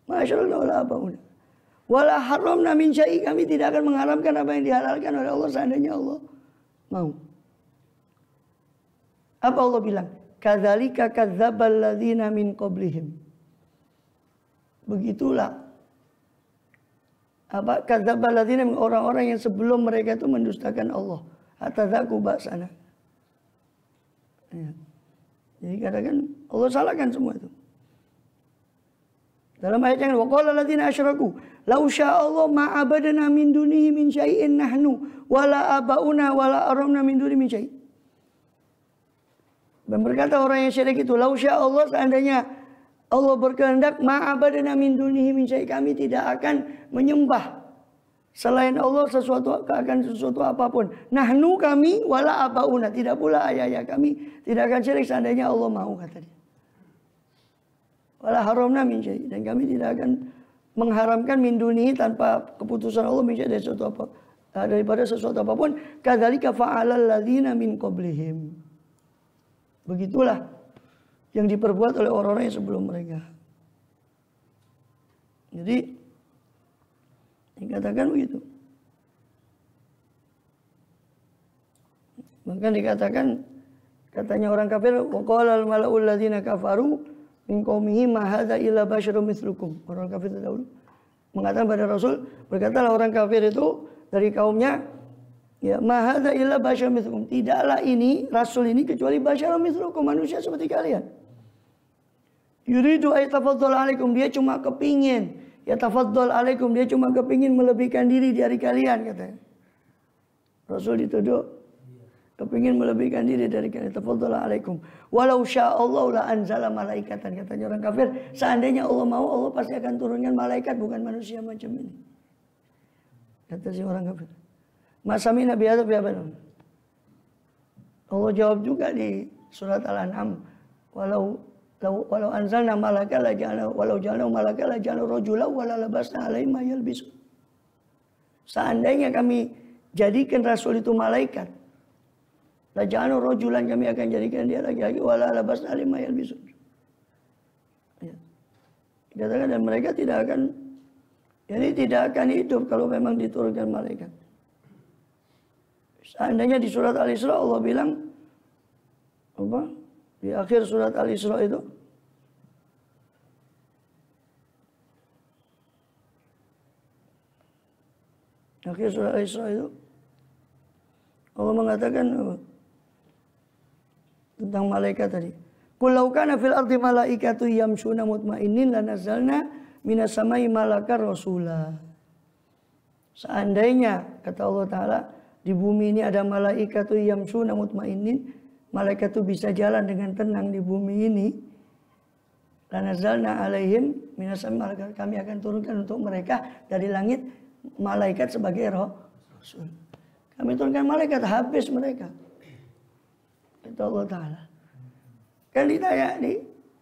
Ma asyrakna wala abauna. Wala haramna min syai', kami tidak akan mengharamkan apa yang dihalalkan oleh Allah seandainya Allah mau. Apa Allah bilang? Kadzalika kadzdzabal ladzina min qablihim. Begitulah apa kadzdzabal ladzina, orang-orang yang sebelum mereka itu mendustakan Allah. Atadzaku ba'sana. Ya. Jadi katakan Allah salahkan semua itu. Dalam ayat yang waqala alladziina asyraku law sya'allahu ma abadna min dunihi min syai'in nahnu wala abauna wala aramna min dunihi min syai'. Dan berkata orang yang syirik itu, law sya'allahu, seandainya Allah berkehendak, ma abadna min dunihi min syai', kami tidak akan menyembah selain Allah sesuatu apapun. Nahnu, kami, wala abauna, tidak pula ayah kami tidak akan syirik seandainya Allah mau, kata dia. Wala haramna min syai', dan kami tidak akan mengharamkan min dunihi tanpa keputusan Allah min syai' daripada sesuatu apapun. Kadzalika fa'alal ladzina min qablihim. Begitulah yang diperbuat oleh orang-orang yang sebelum mereka. Jadi dikatakan begitu. Bahkan dikatakan, katanya orang kafir, waqala al-mala'ul ladzina kafaru min qaumihi ma hadza illa basyarum mitslukum. Orang kafir terdahulu mengatakan pada Rasul, berkatalah orang kafir itu dari kaumnya, ya, ma hadza illa basyarum mitslukum. Tidaklah ini Rasul ini kecuali basyarum mitslukum, manusia seperti kalian. Yuridu ay tafaddal alaikum, dia cuma kepingin, ya tafaddal alaikum, dia cuma kepingin melebihkan diri dari kalian, katanya. Rasul dituduh kepingin melebihkan diri dari kalian. Tafaddal alaikum. Walau sya'allahu la anzala malaikatan, katanya orang kafir. Seandainya Allah mau, Allah pasti akan turunkan malaikat, bukan manusia macam ini. Kata si orang kafir. Masami nabi hadza bi abanun. Allah jawab juga di surat Al-An'am. Walau anzalna malaka la ja'alna walau ja'alna malaka la ja'alna rajulan wala labasna alaihim ma yalbisun. Seandainya kami jadikan Rasul itu malaikat, la ja'alna rajulan, kami akan jadikan dia laki-laki, wala labasna alaihim ma yalbisun. Ya. Dikatakan, dan mereka tidak akan hidup kalau memang diturunkan malaikat. Seandainya di surat Al-Isra Allah bilang apa? Di akhir surat Al-Isra itu, akhir surat Al-Isra itu Allah mengatakan tentang malaikat tadi. Qul law kana fil ardi malaikatu yamshuna mutmainnin lanazzalna minas samai malakar rasula. Seandainya, kata Allah Ta'ala, di bumi ini ada malaikatu yamshuna mutmainnin, malaikat itu bisa jalan dengan tenang di bumi ini. Lanazzalna alaihim minas samai, kami akan turunkan untuk mereka dari langit malaikat sebagai rasul. Kami turunkan malaikat, habis mereka. Kata Allah Ta'ala. Kan ditanya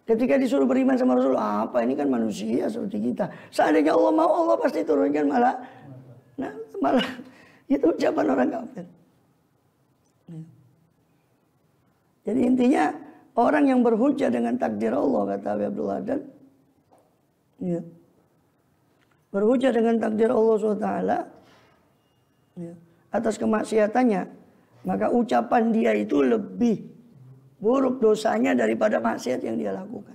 ketika disuruh beriman sama Rasul, apa ini kan manusia seperti kita. Seandainya Allah mau, Allah pasti turunkan malah itu ucapan orang kafir. Jadi intinya orang yang berhujjah dengan takdir Allah, kata Abi Abdullah dan ya, berhujjah dengan takdir Allah SWT ya, atas kemaksiatannya, maka ucapan dia itu lebih buruk dosanya daripada maksiat yang dia lakukan.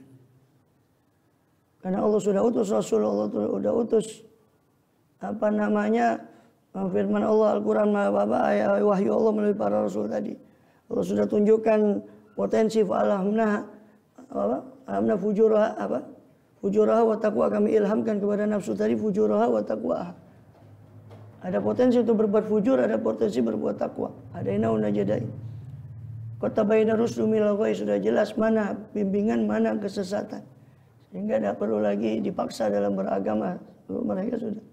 Karena Allah sudah utus Rasul, Allah sudah utus firman Allah Al-Quran, ayat wahyu Allah melalui para Rasul tadi. Allah sudah tunjukkan potensi fa'alhamna fujuraha wa taqwa, kami ilhamkan kepada nafsu tadi fujuraha wa taqwa. Ada potensi untuk berbuat fujur, ada potensi berbuat takwa. Ada inau najadain. Kota bayna rusdu minal ghai, sudah jelas mana bimbingan, mana kesesatan. Sehingga tidak perlu lagi dipaksa dalam beragama. Mereka sudah.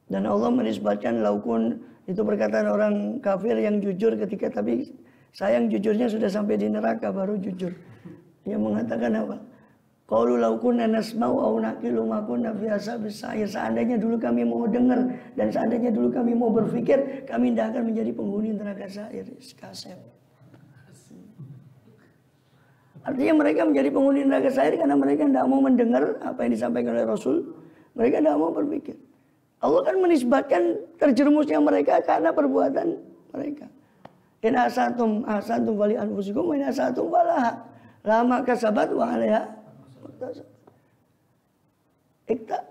Dan Allah menisbatkan laukun, itu perkataan orang kafir yang jujur ketika, tapi sayang jujurnya sudah sampai di neraka baru jujur. Dia mengatakan apa? Qalu law kunna nasma'u aw naqilu ma kunna fi ashabis sa'ir. Seandainya dulu kami mau dengar dan seandainya dulu kami mau berpikir, kami tidak akan menjadi penghuni neraka sa'ir. Kasep. Artinya mereka menjadi penghuni neraka sa'ir karena mereka tidak mau mendengar apa yang disampaikan oleh Rasul. Mereka tidak mau berpikir. Allah kan menisbatkan terjerumusnya mereka karena perbuatan mereka. In asatum wali anfusikum wa in asatum falaha. Lama kasabat wa alaiha.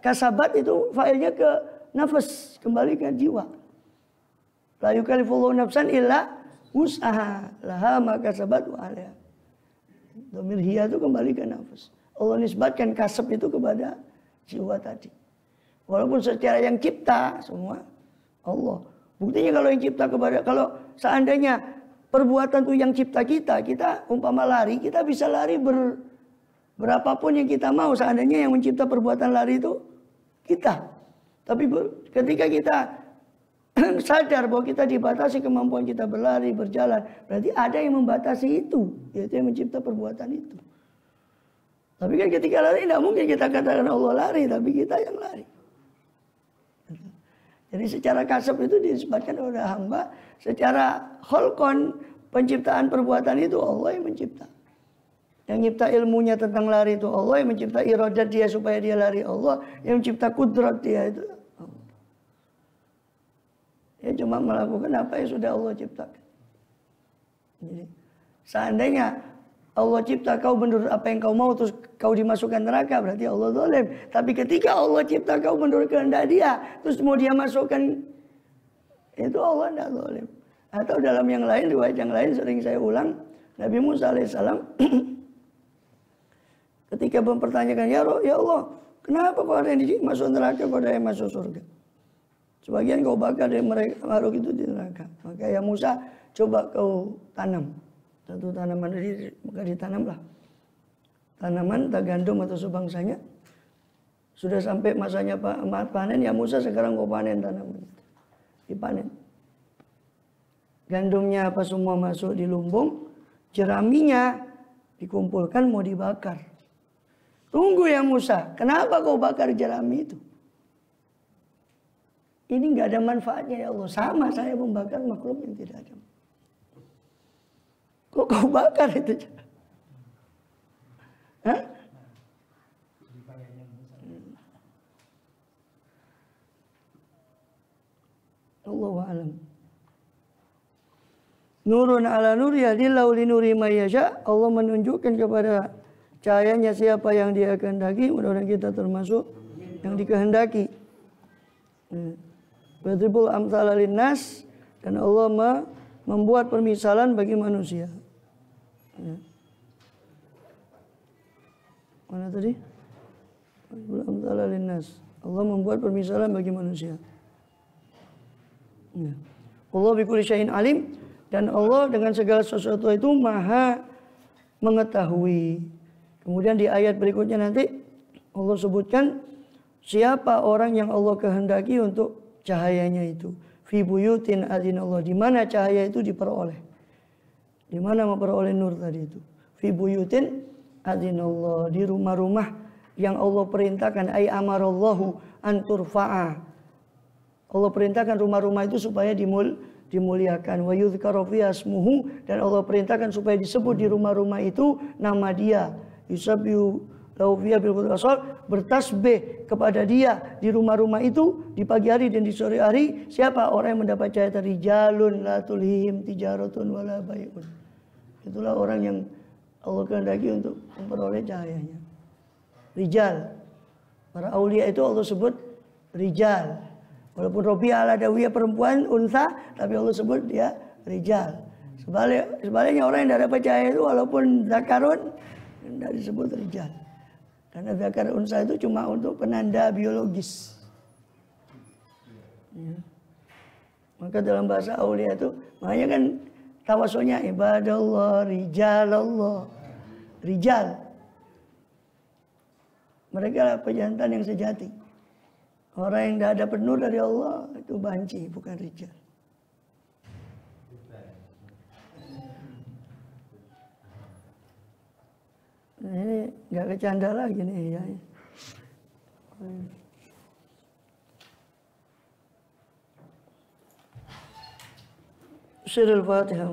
Kasabat itu failnya ke nafas, kembali ke jiwa. La yukallifullahu nafsan illa wus'aha, laha ma kasabat wa alaiha. Dhamir hiya itu kembali ke nafas. Allah nisbatkan kasab itu kepada jiwa tadi. Walaupun secara yang cipta semua Allah. Buktinya kalau yang cipta kalau seandainya perbuatan itu yang cipta kita umpama lari, kita bisa lari berapapun yang kita mau. Seandainya yang mencipta perbuatan lari itu kita. Tapi ketika kita sadar bahwa kita dibatasi kemampuan kita berlari, berjalan, berarti ada yang membatasi itu, yaitu yang mencipta perbuatan itu. Tapi kan ketika lari tidak mungkin kita katakan Allah lari, tapi kita yang lari. Jadi secara kasab itu disebutkan oleh hamba, secara kholqon penciptaan perbuatan itu Allah yang mencipta. Yang mencipta ilmunya tentang lari itu Allah, yang mencipta iradat dia supaya dia lari Allah, yang mencipta kudrat dia itu Allah. Dia cuma melakukan apa yang sudah Allah ciptakan. Jadi seandainya Allah cipta kau menurut apa yang kau mau terus kau dimasukkan neraka, berarti Allah zalim. Tapi ketika Allah cipta kau menurut kehendak dia terus mau dia masukkan, itu Allah tidak zalim. Atau dalam yang lain, riwayat yang lain sering saya ulang, Nabi Musa alaihissalam ketika mempertanyakan, ya Allah, kenapa kau ada yang masuk neraka, kau ada yang masuk surga? Sebagian kau bakar dari mereka makhluk itu di neraka. Maka ya Musa, coba kau tanam satu tanaman, maka ditanamlah tanaman entah gandum atau sebangsanya. Sudah sampai masanya panen, ya Musa sekarang kau panen tanaman itu. Dipanen. Gandumnya apa semua masuk di lumbung, jeraminya dikumpulkan mau dibakar. Tunggu ya Musa, kenapa kau bakar jerami itu? Ini nggak ada manfaatnya ya Allah. Sama saya membakar makhluk yang tidak ada. Kok kau bakar itu? Hah? Allahu a'lam. Nurun ala nur yahdillahu li nuri may yasha. Allah menunjukkan kepada cahayanya siapa yang dia kehendaki. Mudah-mudahan kita termasuk yang dikehendaki. Wadribul amsala linnas, dan Allah membuat permisalan bagi manusia. Mana tadi? Wadribul amsala linnas. Allah membuat permisalan bagi manusia. Allah bikulli syai'in alim, dan Allah dengan segala sesuatu itu maha mengetahui. Kemudian di ayat berikutnya nanti Allah sebutkan siapa orang yang Allah kehendaki untuk cahayanya itu. Fi buyutin adzinallah, di mana cahaya itu diperoleh. Di mana memperoleh nur tadi itu. Fi buyutin adzinallah, di rumah-rumah yang Allah perintahkan, ay amarallahu an turfa'a. Allah perintahkan rumah-rumah itu supaya dimuliakan. Wa yuzkaru fiha ismuhu, dan Allah perintahkan supaya disebut di rumah-rumah itu nama dia. Yusabbihu lahu fiha bil asal, bertasbih kepada dia di rumah-rumah itu di pagi hari dan di sore hari. Siapa orang yang mendapat cahaya tadi? Rijalun la tulhihim tijaratun wala bai'un. Itulah orang yang Allah kehendaki untuk memperoleh cahayanya. Rijal. Para aulia itu Allah sebut rijal. Walaupun Robiah al-Adawiyah perempuan, unsa, tapi Allah sebut dia rijal. Sebaliknya orang yang tidak dapat cahaya itu walaupun zakarun, tidak disebut rijal. Karena zakar unsa itu cuma untuk penanda biologis. Ya. Maka dalam bahasa aulia itu, makanya kan tawasulnya ibadallah, rijalallah. Rijal. Mereka adalah pejantan yang sejati. Orang yang tidak ada penuh dari Allah itu banci, bukan rijal. Ini nggak kecanda lagi nih ya. Surah Al-Fatihah.